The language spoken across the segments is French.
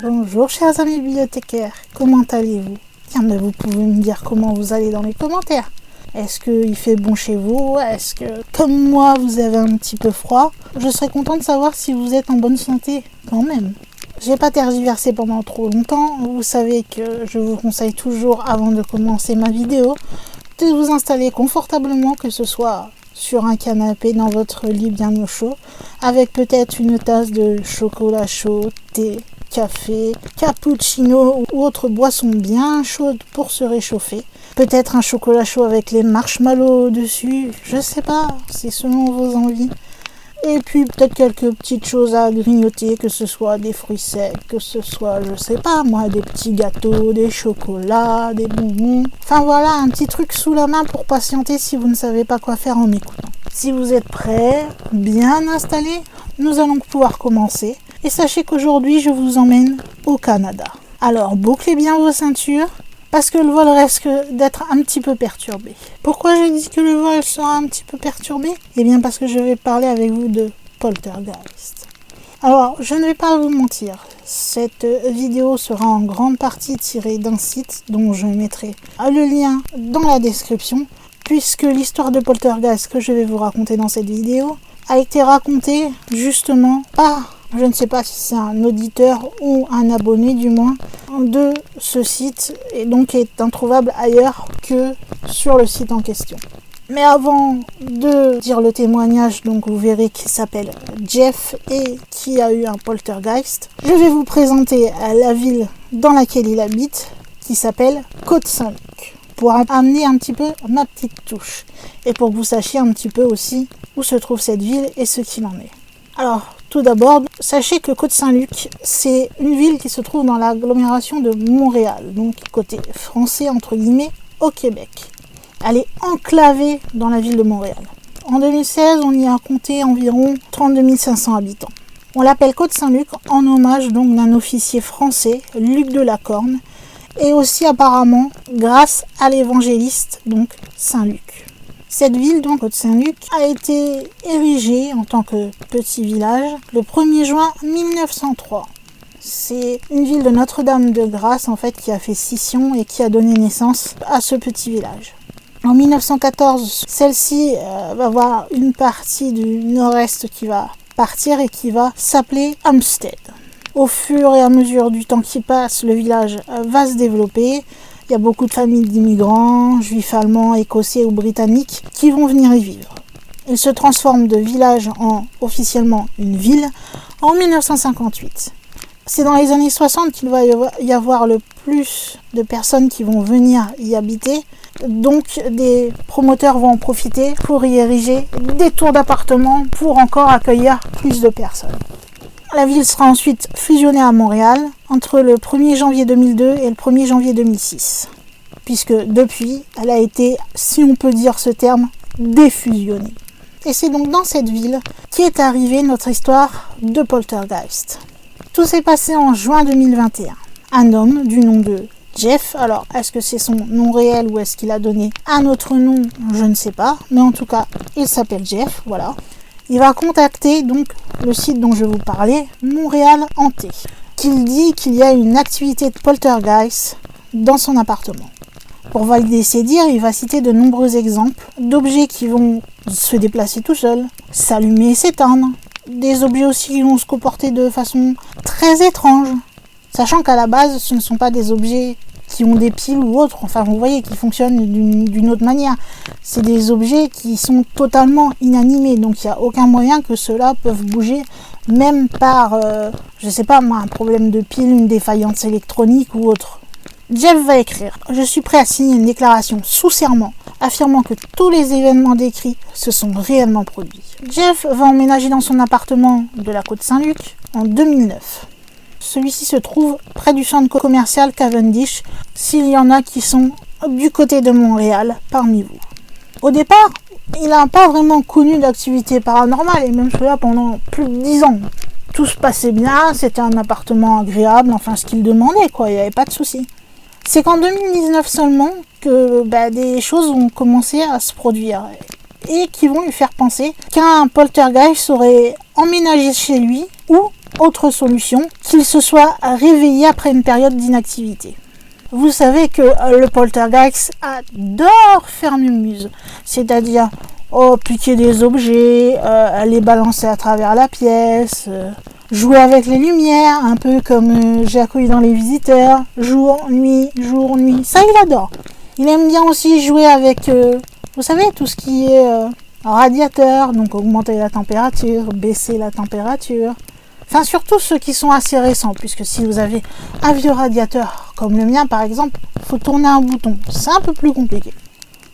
Bonjour chers amis bibliothécaires, comment allez-vous? Tiens, mais vous pouvez me dire comment vous allez dans les commentaires. Est-ce qu'il fait bon chez vous? Est-ce que, comme moi, vous avez un petit peu froid? Je serais content de savoir si vous êtes en bonne santé, quand même. J'ai pas tergiversé pendant trop longtemps. Vous savez que je vous conseille toujours, avant de commencer ma vidéo, de vous installer confortablement, que ce soit sur un canapé dans votre lit bien au chaud, avec peut-être une tasse de chocolat chaud, thé, café, cappuccino ou autre boisson bien chaude pour se réchauffer. Peut-être un chocolat chaud avec les marshmallows dessus, je sais pas, c'est selon vos envies. Et puis peut-être quelques petites choses à grignoter, que ce soit des fruits secs, que ce soit, je sais pas moi, des petits gâteaux, des chocolats, des bonbons. Enfin voilà, un petit truc sous la main pour patienter si vous ne savez pas quoi faire en m'écoutant. Si vous êtes prêts, bien installés, nous allons pouvoir commencer. Et sachez qu'aujourd'hui, je vous emmène au Canada. Alors, bouclez bien vos ceintures, parce que le vol risque d'être un petit peu perturbé. Pourquoi je dis que le vol sera un petit peu perturbé? Eh bien, parce que je vais parler avec vous de poltergeist. Alors, je ne vais pas vous mentir, cette vidéo sera en grande partie tirée d'un site dont je mettrai le lien dans la description, puisque l'histoire de poltergeist que je vais vous raconter dans cette vidéo a été racontée justement par, je ne sais pas si c'est un auditeur ou un abonné du moins, de ce site, et donc est introuvable ailleurs que sur le site en question. Mais avant de dire le témoignage, donc vous verrez qu'il s'appelle Jeff et qui a eu un poltergeist, je vais vous présenter la ville dans laquelle il habite, qui s'appelle Côte-Saint-Luc, pour amener un petit peu ma petite touche, et pour que vous sachiez un petit peu aussi où se trouve cette ville et ce qu'il en est. Alors, tout d'abord, sachez que Côte-Saint-Luc, c'est une ville qui se trouve dans l'agglomération de Montréal, donc côté français, entre guillemets, au Québec. Elle est enclavée dans la ville de Montréal. En 2016, on y a compté environ 32 500 habitants. On l'appelle Côte-Saint-Luc en hommage donc d'un officier français, Luc de la Corne, et aussi apparemment grâce à l'évangéliste, donc Saint-Luc. Cette ville, donc Côte-Saint-Luc, a été érigée en tant que petit village le 1er juin 1903. C'est une ville de Notre-Dame-de-Grâce en fait qui a fait scission et qui a donné naissance à ce petit village. En 1914, celle-ci va avoir une partie du nord-est qui va partir et qui va s'appeler Hampstead. Au fur et à mesure du temps qui passe, le village va se développer. Il y a beaucoup de familles d'immigrants, juifs allemands, écossais ou britanniques, qui vont venir y vivre. Il se transforme de village en officiellement une ville en 1958. C'est dans les années 60 qu'il va y avoir le plus de personnes qui vont venir y habiter. Donc des promoteurs vont en profiter pour y ériger des tours d'appartements pour encore accueillir plus de personnes. La ville sera ensuite fusionnée à Montréal entre le 1er janvier 2002 et le 1er janvier 2006, puisque depuis, elle a été, si on peut dire ce terme, défusionnée. Et c'est donc dans cette ville qu'est arrivée notre histoire de poltergeist. Tout s'est passé en juin 2021. Un homme du nom de Jeff, alors est-ce que c'est son nom réel ou est-ce qu'il a donné un autre nom, je ne sais pas, mais en tout cas, il s'appelle Jeff, voilà. Il va contacter donc le site dont je vous parlais, Montréal Hanté, qu'il dit qu'il y a une activité de poltergeist dans son appartement. Pour valider ses dires, il va citer de nombreux exemples d'objets qui vont se déplacer tout seuls, s'allumer et s'éteindre, des objets aussi qui vont se comporter de façon très étrange, sachant qu'à la base, ce ne sont pas des objets qui ont des piles ou autres, enfin vous voyez, qui fonctionnent d'une autre manière. C'est des objets qui sont totalement inanimés, donc il n'y a aucun moyen que ceux-là peuvent bouger, même par, je sais pas moi, un problème de pile, une défaillance électronique ou autre. Jeff va écrire « Je suis prêt à signer une déclaration sous serment affirmant que tous les événements décrits se sont réellement produits. » Jeff va emménager dans son appartement de la Côte-Saint-Luc en 2009. Celui-ci se trouve près du centre commercial Cavendish, s'il y en a qui sont du côté de Montréal parmi vous. Au départ, il n'a pas vraiment connu d'activité paranormale, et même cela pendant plus de 10 ans. Tout se passait bien, c'était un appartement agréable, enfin ce qu'il demandait, quoi, il n'y avait pas de souci. C'est qu'en 2019 seulement que des choses ont commencé à se produire et qui vont lui faire penser qu'un poltergeist aurait emménagé chez lui ou autre solution qu'il se soit réveillé après une période d'inactivité. Vous savez que le poltergeist adore faire mumuse, c'est-à-dire piquer des objets, les balancer à travers la pièce, jouer avec les lumières, un peu comme Jacouille dans Les Visiteurs, jour, nuit, ça il adore. Il aime bien aussi jouer avec, vous savez, tout ce qui est radiateur, donc augmenter la température, baisser la température. Enfin, surtout ceux qui sont assez récents, puisque si vous avez un vieux radiateur, comme le mien par exemple, il faut tourner un bouton. C'est un peu plus compliqué.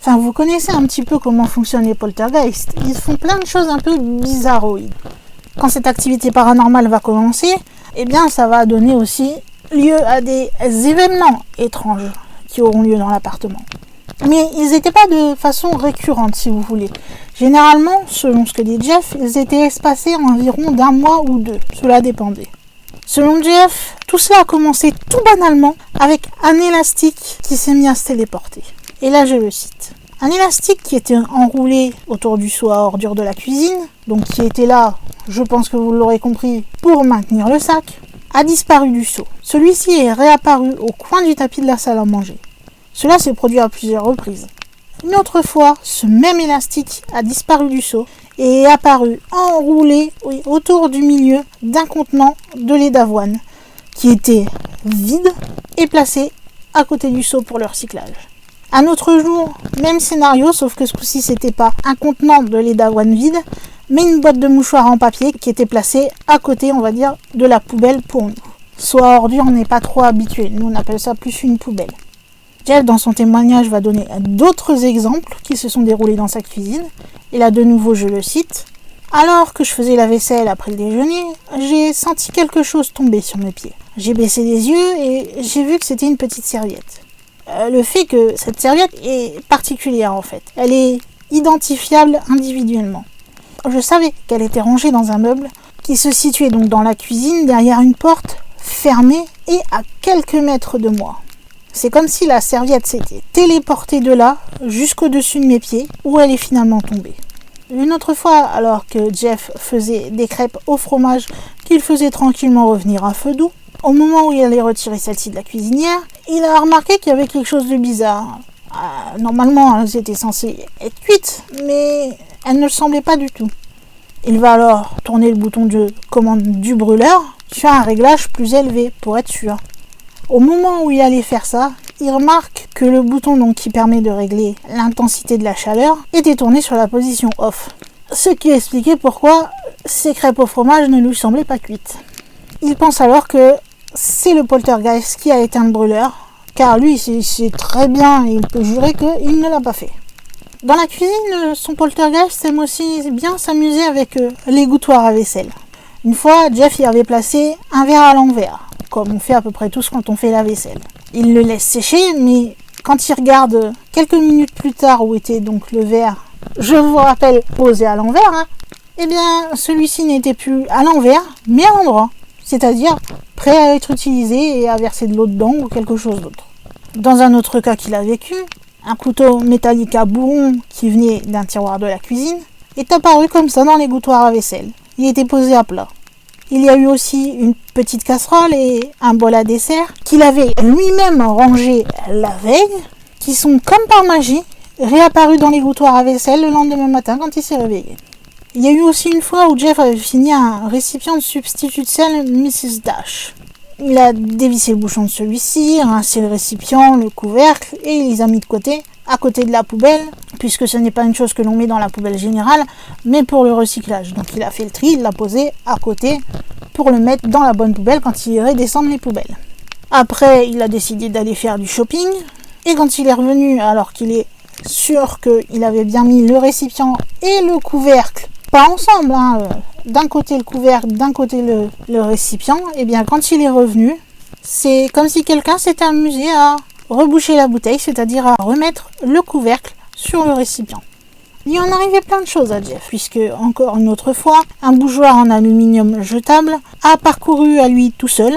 Enfin, vous connaissez un petit peu comment fonctionnent les poltergeists. Ils font plein de choses un peu bizarroïdes. Quand cette activité paranormale va commencer, eh bien, ça va donner aussi lieu à des événements étranges qui auront lieu dans l'appartement. Mais ils n'étaient pas de façon récurrente, si vous voulez. Généralement, selon ce que dit Jeff, ils étaient espacés environ d'un mois ou deux. Cela dépendait. Selon Jeff, tout cela a commencé tout banalement avec un élastique qui s'est mis à se téléporter. Et là, je le cite. Un élastique qui était enroulé autour du seau à ordures de la cuisine, donc qui était là, je pense que vous l'aurez compris, pour maintenir le sac, a disparu du seau. Celui-ci est réapparu au coin du tapis de la salle à manger. Cela s'est produit à plusieurs reprises. Une autre fois, ce même élastique a disparu du seau et est apparu enroulé autour du milieu d'un contenant de lait d'avoine qui était vide et placé à côté du seau pour le recyclage. Un autre jour, même scénario, sauf que ce coup-ci c'était pas un contenant de lait d'avoine vide, mais une boîte de mouchoirs en papier qui était placée à côté, on va dire, de la poubelle pour nous. Soit ordure, on n'est pas trop habitué, nous on appelle ça plus une poubelle. Jeff, dans son témoignage, va donner d'autres exemples qui se sont déroulés dans sa cuisine. Et là, de nouveau, je le cite. « Alors que je faisais la vaisselle après le déjeuner, j'ai senti quelque chose tomber sur mes pieds. J'ai baissé les yeux et j'ai vu que c'était une petite serviette. Le fait que cette serviette est particulière, en fait. Elle est identifiable individuellement. Je savais qu'elle était rangée dans un meuble qui se situait donc dans la cuisine, derrière une porte fermée et à quelques mètres de moi. C'est comme si la serviette s'était téléportée de là jusqu'au-dessus de mes pieds, où elle est finalement tombée. Une autre fois, alors que Jeff faisait des crêpes au fromage qu'il faisait tranquillement revenir à feu doux, au moment où il allait retirer celle-ci de la cuisinière, il a remarqué qu'il y avait quelque chose de bizarre. Normalement, elles étaient censées être cuites, mais elles ne le semblaient pas du tout. Il va alors tourner le bouton de commande du brûleur sur un réglage plus élevé pour être sûr. Au moment où il allait faire ça, il remarque que le bouton donc, qui permet de régler l'intensité de la chaleur était tourné sur la position off. Ce qui expliquait pourquoi ces crêpes au fromage ne lui semblaient pas cuites. Il pense alors que c'est le poltergeist qui a éteint le brûleur, car lui c'est très bien et il peut jurer qu'il ne l'a pas fait. Dans la cuisine, son poltergeist aime aussi bien s'amuser avec l'égouttoir à vaisselle. Une fois, Jeff y avait placé un verre à l'envers, comme on fait à peu près tous quand on fait la vaisselle. Il le laisse sécher, mais quand il regarde quelques minutes plus tard où était donc le verre, je vous rappelle, posé à l'envers, eh bien celui-ci n'était plus à l'envers, mais à l'endroit, c'est-à-dire prêt à être utilisé et à verser de l'eau dedans ou quelque chose d'autre. Dans un autre cas qu'il a vécu, un couteau métallique à bourron qui venait d'un tiroir de la cuisine est apparu comme ça dans l'égouttoir à vaisselle. Il était posé à plat. Il y a eu aussi une petite casserole et un bol à dessert qu'il avait lui-même rangé la veille, qui sont comme par magie réapparus dans l'égouttoir à vaisselle le lendemain matin quand il s'est réveillé. Il y a eu aussi une fois où Jeff avait fini un récipient de substitut de sel Mrs. Dash. Il a dévissé le bouchon de celui-ci, rincé le récipient, le couvercle et il les a mis de côté, à côté de la poubelle, puisque ce n'est pas une chose que l'on met dans la poubelle générale, mais pour le recyclage. Donc il a fait le tri, il l'a posé à côté pour le mettre dans la bonne poubelle quand il irait descendre les poubelles. Après, il a décidé d'aller faire du shopping, et quand il est revenu, alors qu'il est sûr qu'il avait bien mis le récipient et le couvercle, pas ensemble, d'un côté le couvercle, d'un côté le récipient, et bien quand il est revenu, c'est comme si quelqu'un s'était amusé à reboucher la bouteille, c'est-à-dire à remettre le couvercle sur le récipient. Il en arrivait plein de choses à Jeff, puisque encore une autre fois, un bougeoir en aluminium jetable a parcouru à lui tout seul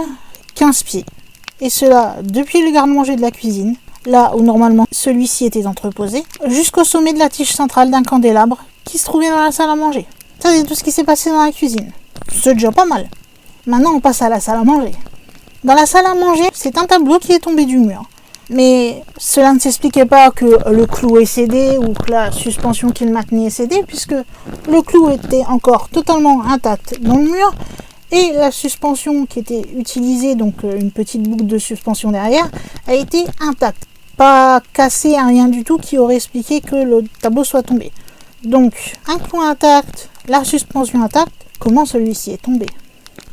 15 pieds. Et cela depuis le garde-manger de la cuisine, là où normalement celui-ci était entreposé, jusqu'au sommet de la tige centrale d'un candélabre qui se trouvait dans la salle à manger. Ça, c'est tout ce qui s'est passé dans la cuisine. C'est déjà pas mal. Maintenant, on passe à la salle à manger. Dans la salle à manger, c'est un tableau qui est tombé du mur. Mais cela ne s'expliquait pas que le clou est cédé ou que la suspension qu'il maintenait est cédée, puisque le clou était encore totalement intact dans le mur et la suspension qui était utilisée, donc une petite boucle de suspension derrière, a été intacte. Pas cassé, rien du tout qui aurait expliqué que le tableau soit tombé. Donc, un clou intact, la suspension intacte, comment celui-ci est tombé ?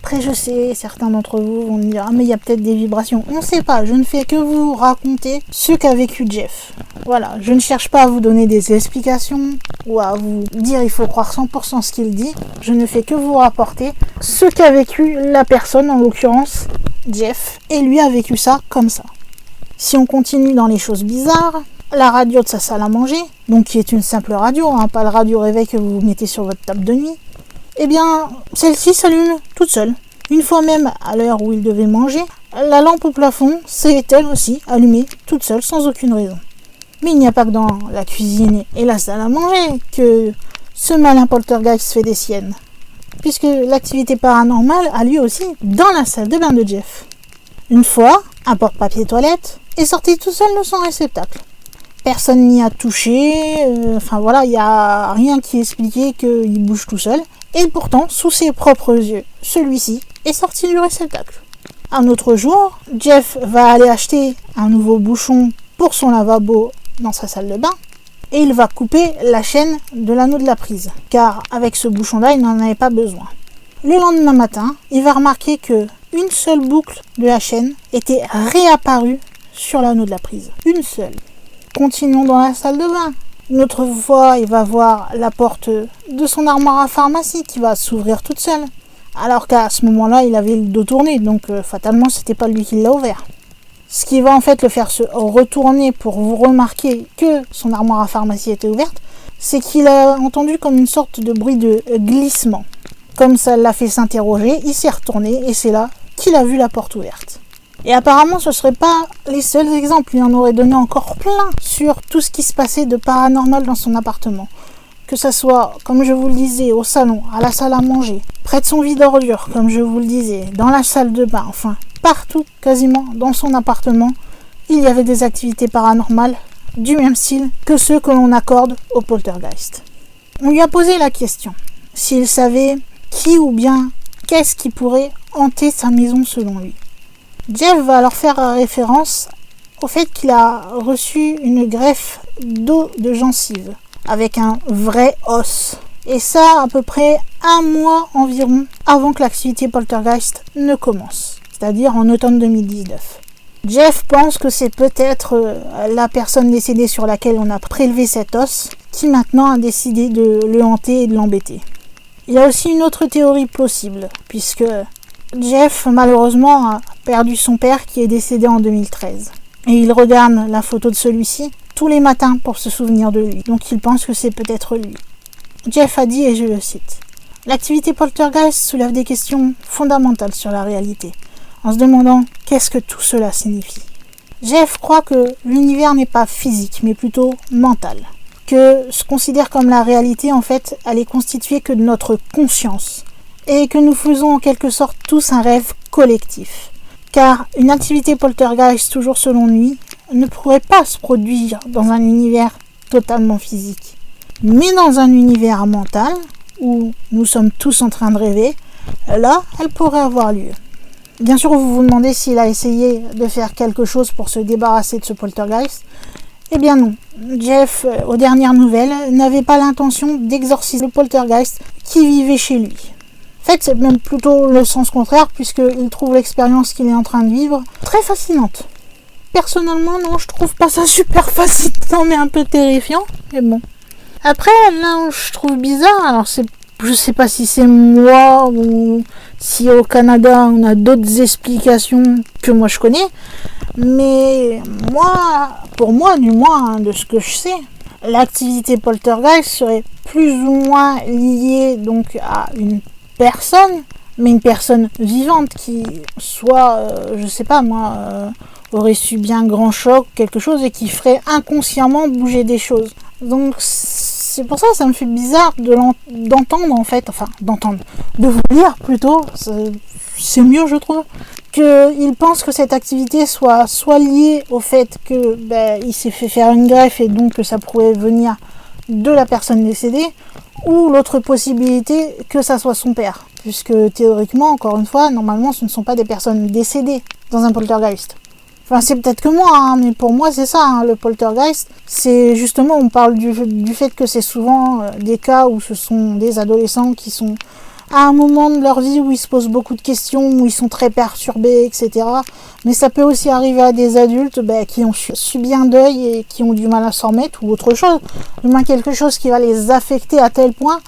Après, je sais, certains d'entre vous vont me dire « Ah, mais il y a peut-être des vibrations. » On ne sait pas, je ne fais que vous raconter ce qu'a vécu Jeff. Voilà, je ne cherche pas à vous donner des explications ou à vous dire il faut croire 100% ce qu'il dit. Je ne fais que vous rapporter ce qu'a vécu la personne, en l'occurrence Jeff, et lui a vécu ça comme ça. Si on continue dans les choses bizarres, la radio de sa salle à manger, donc qui est une simple radio, pas le radio réveil que vous mettez sur votre table de nuit, eh bien, celle-ci s'allume toute seule. Une fois même, à l'heure où il devait manger, la lampe au plafond s'est elle aussi allumée toute seule, sans aucune raison. Mais il n'y a pas que dans la cuisine et la salle à manger que ce malin poltergeist fait des siennes. Puisque l'activité paranormale a lieu aussi dans la salle de bain de Jeff. Une fois, un porte-papier toilette est sorti tout seul de son réceptacle. Personne n'y a touché, il n'y a rien qui expliquait qu'il bouge tout seul. Et pourtant, sous ses propres yeux, celui-ci est sorti du réceptacle. Un autre jour, Jeff va aller acheter un nouveau bouchon pour son lavabo dans sa salle de bain et il va couper la chaîne de l'anneau de la prise, car avec ce bouchon-là, il n'en avait pas besoin. Le lendemain matin, il va remarquer que une seule boucle de la chaîne était réapparue sur l'anneau de la prise. Une seule. Continuons dans la salle de bain. Une autre fois, il va voir la porte de son armoire à pharmacie qui va s'ouvrir toute seule. Alors qu'à ce moment-là, il avait le dos tourné, donc fatalement, c'était pas lui qui l'a ouvert. Ce qui va en fait le faire se retourner pour vous remarquer que son armoire à pharmacie était ouverte, c'est qu'il a entendu comme une sorte de bruit de glissement. Comme ça l'a fait s'interroger, il s'est retourné et c'est là qu'il a vu la porte ouverte. Et apparemment, ce ne seraient pas les seuls exemples. Il en aurait donné encore plein sur tout ce qui se passait de paranormal dans son appartement. Que ça soit, comme je vous le disais, au salon, à la salle à manger, près de son vide ordure, comme je vous le disais, dans la salle de bain, enfin, partout, quasiment, dans son appartement, il y avait des activités paranormales du même style que ceux que l'on accorde au poltergeist. On lui a posé la question, s'il savait qui ou bien qu'est-ce qui pourrait hanter sa maison selon lui. Jeff va alors faire référence au fait qu'il a reçu une greffe d'os de gencive avec un vrai os. Et ça à peu près un mois environ avant que l'activité poltergeist ne commence, c'est-à-dire en automne 2019. Jeff pense que c'est peut-être la personne décédée sur laquelle on a prélevé cet os qui maintenant a décidé de le hanter et de l'embêter. Il y a aussi une autre théorie possible, puisque Jeff, malheureusement, a perdu son père qui est décédé en 2013. Et il regarde la photo de celui-ci tous les matins pour se souvenir de lui. Donc il pense que c'est peut-être lui. Jeff a dit, et je le cite, « L'activité poltergeist soulève des questions fondamentales sur la réalité, en se demandant qu'est-ce que tout cela signifie. Jeff croit que l'univers n'est pas physique, mais plutôt mental. Que ce qu'on considère comme la réalité, en fait, elle est constituée que de notre conscience. Et que nous faisons en quelque sorte tous un rêve collectif. Car une activité poltergeist, toujours selon lui, ne pourrait pas se produire dans un univers totalement physique. Mais dans un univers mental, où nous sommes tous en train de rêver, là, elle pourrait avoir lieu. Bien sûr, vous vous demandez s'il a essayé de faire quelque chose pour se débarrasser de ce poltergeist. Eh bien non. Jeff, aux dernières nouvelles, n'avait pas l'intention d'exorciser le poltergeist qui vivait chez lui. En fait, c'est même plutôt le sens contraire, puisqu'il trouve l'expérience qu'il est en train de vivre très fascinante. Personnellement, non, je trouve pas ça super fascinant, mais un peu terrifiant, mais bon. Après, là où je trouve bizarre, alors je sais pas si c'est moi ou si au Canada on a d'autres explications que moi je connais, mais pour moi du moins, de ce que je sais, l'activité poltergeist serait plus ou moins liée donc à une personne, mais une personne vivante qui soit, aurait subi un grand choc, quelque chose, et qui ferait inconsciemment bouger des choses. Donc c'est pour ça que ça me fait bizarre d'entendre en fait, de vous lire plutôt, c'est mieux je trouve, qu'il pense que cette activité soit liée au fait que il s'est fait faire une greffe et donc que ça pourrait venir de la personne décédée, ou l'autre possibilité que ça soit son père, puisque théoriquement, encore une fois, normalement ce ne sont pas des personnes décédées dans un poltergeist. Enfin, c'est peut-être que moi, hein, mais pour moi, c'est ça, hein, le poltergeist. C'est justement, on parle du fait que c'est souvent des cas où ce sont des adolescents qui sont à un moment de leur vie où ils se posent beaucoup de questions, où ils sont très perturbés, etc. Mais ça peut aussi arriver à des adultes qui ont subi un deuil et qui ont du mal à s'en remettre, ou autre chose. Du moins quelque chose qui va les affecter à tel point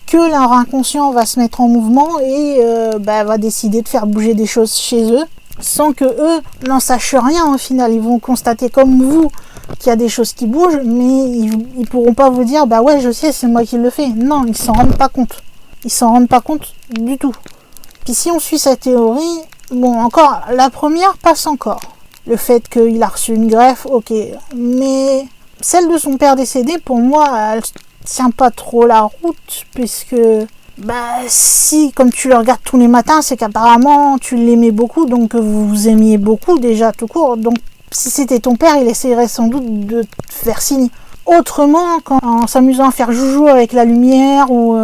que leur inconscient va se mettre en mouvement et va décider de faire bouger des choses chez eux, sans que eux n'en sachent rien au final. Ils vont constater comme vous qu'il y a des choses qui bougent, mais ils pourront pas vous dire ouais je sais, c'est moi qui le fais. Non, ils s'en rendent pas compte. Ils s'en rendent pas compte du tout. Puis si on suit sa théorie, encore, la première passe encore. Le fait qu'il a reçu une greffe, ok. Mais celle de son père décédé, pour moi, elle tient pas trop la route, puisque si, comme tu le regardes tous les matins, c'est qu'apparemment tu l'aimais beaucoup, donc vous vous aimiez beaucoup déjà tout court. Donc si c'était ton père, il essaierait sans doute de te faire signe autrement, en s'amusant à faire joujou avec la lumière ou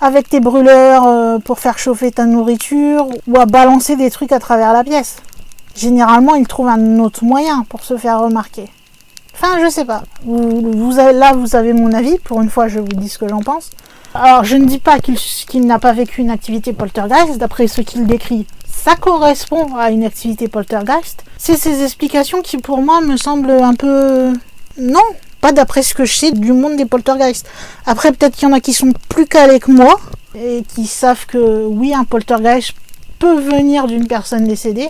avec tes brûleurs pour faire chauffer ta nourriture, ou à balancer des trucs à travers la pièce. Généralement, il trouve un autre moyen pour se faire remarquer. Enfin, je sais pas. Vous avez mon avis. Pour une fois, je vous dis ce que j'en pense. Alors, je ne dis pas qu'il n'a pas vécu une activité poltergeist. D'après ce qu'il décrit, ça correspond à une activité poltergeist. C'est ces explications qui, pour moi, me semblent un peu... Non, pas d'après ce que je sais du monde des poltergeists. Après, peut-être qu'il y en a qui sont plus calés que moi et qui savent que, oui, un poltergeist peut venir d'une personne décédée.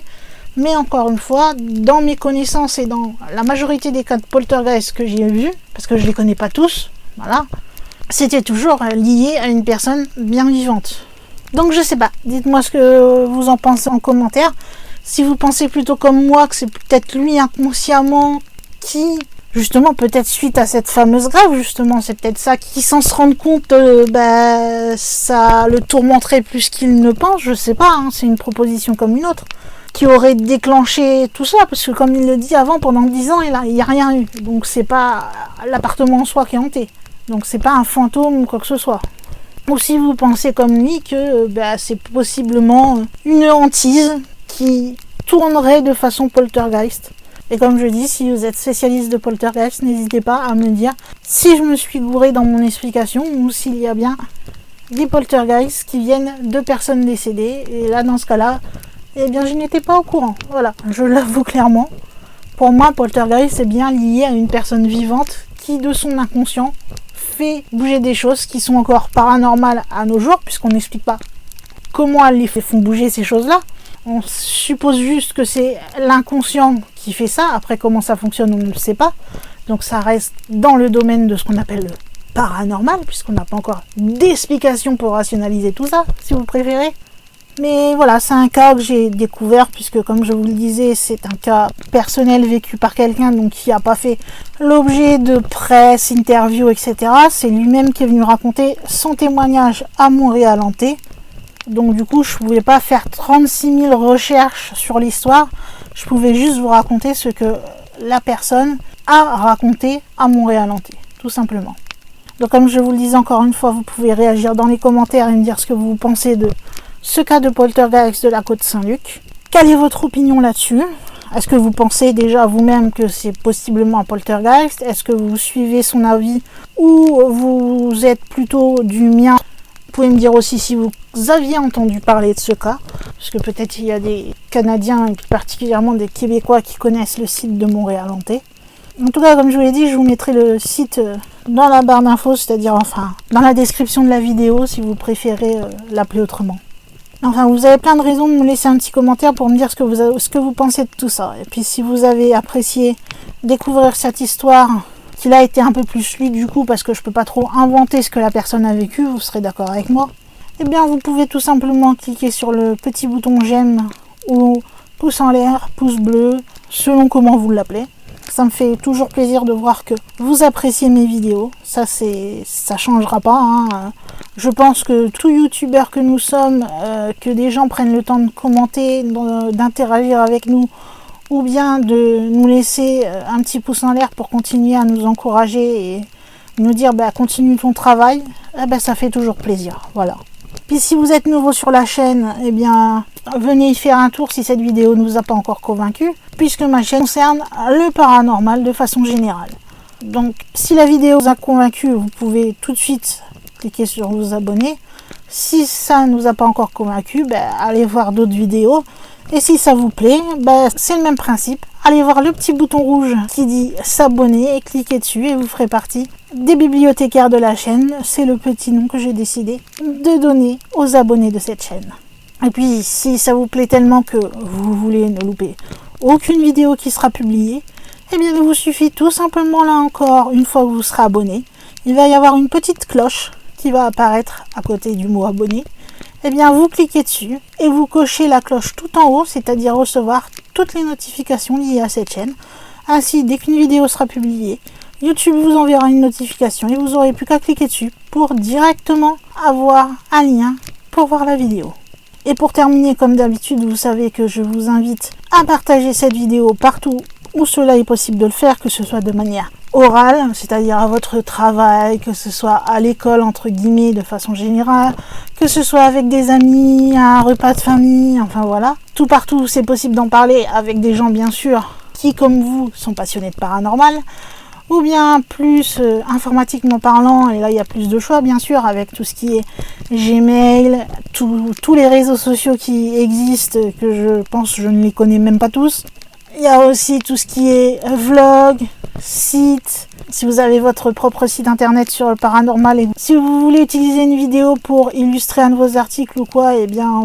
Mais encore une fois, dans mes connaissances et dans la majorité des cas de poltergeist que j'ai vus, parce que je les connais pas tous, voilà, c'était toujours lié à une personne bien vivante. Donc je sais pas, dites-moi ce que vous en pensez en commentaire. Si vous pensez plutôt comme moi que c'est peut-être lui inconsciemment qui, justement, peut-être suite à cette fameuse grève, justement, c'est peut-être ça, qui sans se rendre compte, ça le tourmenterait plus qu'il ne pense, je sais pas, hein, c'est une proposition comme une autre, qui aurait déclenché tout ça, parce que comme il le dit avant, pendant 10 ans, il n'y a rien eu. Donc c'est pas l'appartement en soi qui est hanté. Donc c'est pas un fantôme ou quoi que ce soit. Ou si vous pensez comme lui que c'est possiblement une hantise qui tournerait de façon poltergeist. Et comme je dis, si vous êtes spécialiste de poltergeist, n'hésitez pas à me dire si je me suis gouré dans mon explication ou s'il y a bien des poltergeists qui viennent de personnes décédées. Et là, dans ce cas-là, je n'étais pas au courant. Voilà, je l'avoue clairement. Pour moi, poltergeist est bien lié à une personne vivante qui, de son inconscient, fait bouger des choses qui sont encore paranormales à nos jours, puisqu'on n'explique pas comment elles les font bouger ces choses-là. On suppose juste que c'est l'inconscient qui fait ça. Après, comment ça fonctionne, on ne le sait pas. Donc ça reste dans le domaine de ce qu'on appelle le paranormal, puisqu'on n'a pas encore d'explication pour rationaliser tout ça, si vous préférez. Mais voilà, c'est un cas que j'ai découvert, puisque comme je vous le disais, c'est un cas personnel vécu par quelqu'un donc qui n'a pas fait l'objet de presse, interview, etc. C'est lui-même qui est venu raconter son témoignage à Montréal Hanté. Donc du coup, je ne pouvais pas faire 36 000 recherches sur l'histoire. Je pouvais juste vous raconter ce que la personne a raconté à Montréal Hanté, tout simplement. Donc comme je vous le disais encore une fois, vous pouvez réagir dans les commentaires et me dire ce que vous pensez de ce cas de poltergeist de la côte Saint-Luc. Quelle est votre opinion là-dessus? Est-ce que vous pensez déjà vous-même que c'est possiblement un poltergeist? Est-ce que vous suivez son avis ou vous êtes plutôt du mien? Vous pouvez me dire aussi si vous aviez entendu parler de ce cas, parce que peut-être il y a des Canadiens et plus particulièrement des Québécois qui connaissent le site de Montréal Hanté. En tout cas, comme je vous l'ai dit, je vous mettrai le site dans la barre d'infos, c'est-à-dire dans la description de la vidéo si vous préférez l'appeler autrement. Enfin, vous avez plein de raisons de me laisser un petit commentaire pour me dire ce que vous pensez de tout ça. Et puis si vous avez apprécié découvrir cette histoire, qu'il a été un peu plus lu du coup, parce que je peux pas trop inventer ce que la personne a vécu, vous serez d'accord avec moi, eh bien vous pouvez tout simplement cliquer sur le petit bouton j'aime ou pouce en l'air, pouce bleu, selon comment vous l'appelez. Ça me fait toujours plaisir de voir que vous appréciez mes vidéos. Ça changera pas, hein. Je pense que tout youtubeur que nous sommes, que des gens prennent le temps de commenter, d'interagir avec nous, ou bien de nous laisser un petit pouce en l'air pour continuer à nous encourager et nous dire continue ton travail, ça fait toujours plaisir. Voilà. Puis si vous êtes nouveau sur la chaîne, venez y faire un tour si cette vidéo ne vous a pas encore convaincu, puisque ma chaîne concerne le paranormal de façon générale. Donc si la vidéo vous a convaincu, vous pouvez tout de suite cliquer sur vous abonner. Si ça ne vous a pas encore convaincu, allez voir d'autres vidéos. Et si ça vous plaît, c'est le même principe. Allez voir le petit bouton rouge qui dit s'abonner et cliquez dessus et vous ferez partie des bibliothécaires de la chaîne. C'est le petit nom que j'ai décidé de donner aux abonnés de cette chaîne. Et puis si ça vous plaît tellement que vous voulez ne louper aucune vidéo qui sera publiée, il vous suffit tout simplement là encore, une fois que vous serez abonné, il va y avoir une petite cloche qui va apparaître à côté du mot abonné. Vous cliquez dessus et vous cochez la cloche tout en haut, c'est-à-dire recevoir toutes les notifications liées à cette chaîne. Ainsi, dès qu'une vidéo sera publiée, YouTube vous enverra une notification et vous n'aurez plus qu'à cliquer dessus pour directement avoir un lien pour voir la vidéo. Et pour terminer, comme d'habitude, vous savez que je vous invite à partager cette vidéo partout où cela est possible de le faire, que ce soit de manière orale, c'est-à-dire à votre travail, que ce soit à l'école entre guillemets de façon générale, que ce soit avec des amis, à un repas de famille, enfin voilà. Tout partout où c'est possible d'en parler avec des gens bien sûr qui comme vous sont passionnés de paranormal, ou bien plus informatiquement parlant, et là il y a plus de choix bien sûr avec tout ce qui est Gmail, tous les réseaux sociaux qui existent, que je pense je ne les connais même pas tous. Il y a aussi tout ce qui est vlog, site, si vous avez votre propre site internet sur le paranormal et si vous voulez utiliser une vidéo pour illustrer un de vos articles ou quoi,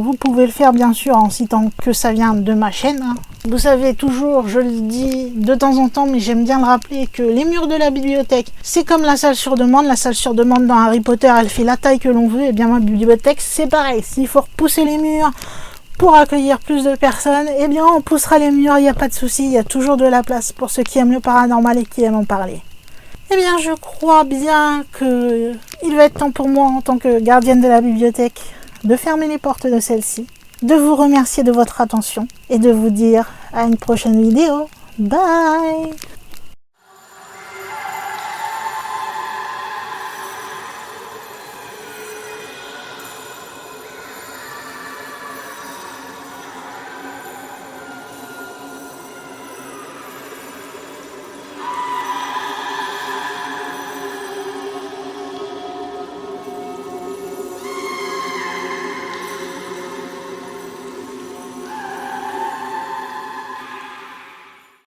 vous pouvez le faire bien sûr en citant que ça vient de ma chaîne. Vous savez toujours, je le dis de temps en temps, mais j'aime bien le rappeler, que les murs de la bibliothèque, c'est comme la salle sur demande. La salle sur demande dans Harry Potter, elle fait la taille que l'on veut, ma bibliothèque, c'est pareil. S'il faut repousser les murs pour accueillir plus de personnes, on poussera les murs, il n'y a pas de souci, il y a toujours de la place pour ceux qui aiment le paranormal et qui aiment en parler. Je crois bien que il va être temps pour moi, en tant que gardienne de la bibliothèque, de fermer les portes de celle-ci, de vous remercier de votre attention et de vous dire à une prochaine vidéo. Bye!